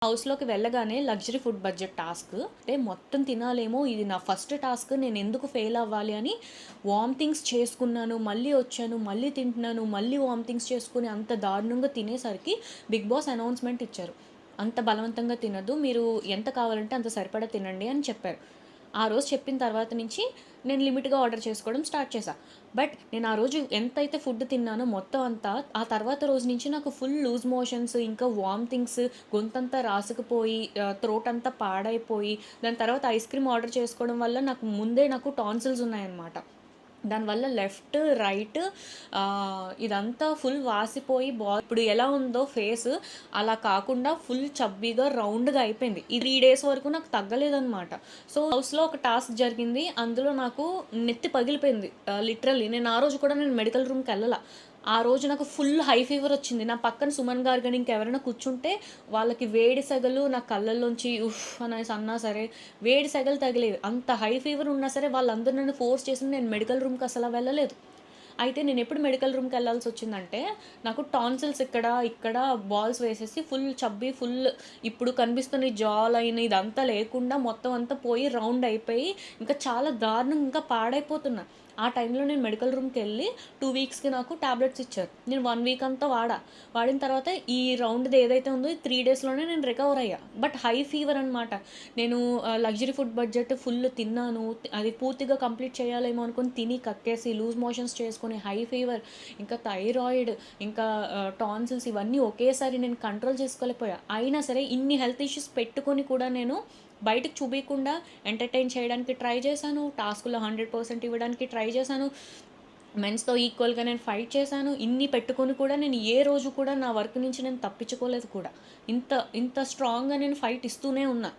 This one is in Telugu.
హౌస్‌లోకి వెళ్ళగానే లగ్జరీ ఫుడ్ బడ్జెట్ టాస్క్. అంటే మొత్తం తినాలేమో, ఇది నా ఫస్ట్ టాస్క్, నేనెందుకు ఫెయిల్ అవ్వాలి అని వామిటింగ్స్ చేసుకున్నాను. మళ్ళీ వచ్చాను, మళ్ళీ తింటున్నాను, మళ్ళీ వామిటింగ్స్ చేసుకొని అంత దారుణంగా తినేసరికి బిగ్ బాస్ అనౌన్స్‌మెంట్ ఇచ్చారు. అంత బలవంతంగా తినొద్దు. మీరు ఎంత కావాలంటే అంత సరిపడా తినండి అని చెప్పారు. ఆ రోజు చెప్పిన తర్వాత నుంచి నేను లిమిట్‌గా ఆర్డర్ చేసుకోవడం స్టార్ట్ చేశా. బట్ నేను ఆ రోజు ఎంతైతే ఫుడ్ తిన్నానో మొత్తం అంతా, ఆ తర్వాత రోజు నుంచి నాకు ఫుల్ లూజ్ మోషన్స్, ఇంకా వామిటింగ్స్, గొంతంతా రాసుకుపోయి, థ్రోట్ అంతా పాడైపోయి, దాని తర్వాత ఐస్ క్రీమ్ ఆర్డర్ చేసుకోవడం వల్ల నాకు టాన్సిల్స్ ఉన్నాయన్నమాట. దానివల్ల లెఫ్ట్, రైట్ ఇదంతా ఫుల్ వాసిపోయి ఇప్పుడు ఎలా ఉందో ఫేస్, అలా కాకుండా ఫుల్ చబ్బీగా, రౌండ్‌గా అయిపోయింది. ఈ 3 డేస్ వరకు నాకు తగ్గలేదనమాట. సో, హౌస్‌లో ఒక టాస్క్ జరిగింది. అందులో నాకు నెత్తి పగిలిపోయింది. లిటరల్లీ నేను ఆ రోజు కూడా మెడికల్ రూమ్‌కెళ్ళల. ఆ రోజు నాకు ఫుల్ హై ఫీవర్ వచ్చింది. నా పక్కన సుమన్ గారు గాని ఇంకెవరైనా కూర్చుంటే వాళ్ళకి వేడి సెగలు నా కళ్ళల్లోంచి ఉఫ్ అనేసి అన్నా సరే, వేడి సెగలు తగిలేవి. అంత హై ఫీవర్ ఉన్నా సరే వాళ్ళందరూ నన్ను ఫోర్స్ చేసి నేను మెడికల్ రూమ్‌కి అసల వెళ్ళలేదు. అయితే నేనెప్పుడు మెడికల్ రూమ్‌కెళ్ళాల్సొచ్చిందంటే, నాకు టాన్సిల్స్ ఇక్కడ బాల్స్ వేసేసి ఫుల్ చబ్బీ, ఇప్పుడు కనిపిస్తున్న ఈ జా లైన్ ఇదంతా లేకుండా మొత్తం అంతా పోయి రౌండ్ అయిపోయి, ఇంకా చాలా దారుణంగా ఇంకా పాడైపోతున్నా. ఆ టైంలో నేను మెడికల్ రూమ్‌కెళ్ళి 2 వీక్స్‌కి నాకు టాబ్లెట్స్ ఇచ్చారు. నేను 1 వీక్ అంతా వాడిన తర్వాత ఈ రౌండ్‌ది ఏదైతే ఉందో ఈ 3 డేస్‌లోనే నేను రికవర్ అయ్యా. బట్ హై ఫీవర్ అనమాట. నేను లగ్జరీ ఫుడ్ బడ్జెట్ ఫుల్ తిన్నాను. అది పూర్తిగా కంప్లీట్ చేయాలేమో అనుకుని తిని కక్కేసి, లూజ్ మోషన్స్ చేసుకొని, హై ఫీవర్, ఇంకా థైరాయిడ్, ఇంకా టాన్సిల్స్ ఇవన్నీ ఒకేసారి నేను కంట్రోల్ చేసుకోలేకపోయా. అయినా సరే ఇన్ని హెల్త్ ఇష్యూస్ పెట్టుకొని కూడా నేను బయటకు చూపియకుండా ఎంటర్‌టైన్ చేయడానికి ట్రై చేశాను. టాస్క్‌లో 100% ఇవ్వడానికి ట్రై చేశాను. మెన్స్‌తో ఈక్వల్‌గా నేను ఫైట్ చేశాను. ఇన్ని పెట్టుకొని కూడా నేను ఏ రోజు కూడా నా వర్క్ నుంచి నేను తప్పించుకోలేదు కూడా. ఇంత ఇంత స్ట్రాంగ్‌గా నేను ఫైట్ ఇస్తూనే ఉన్నా.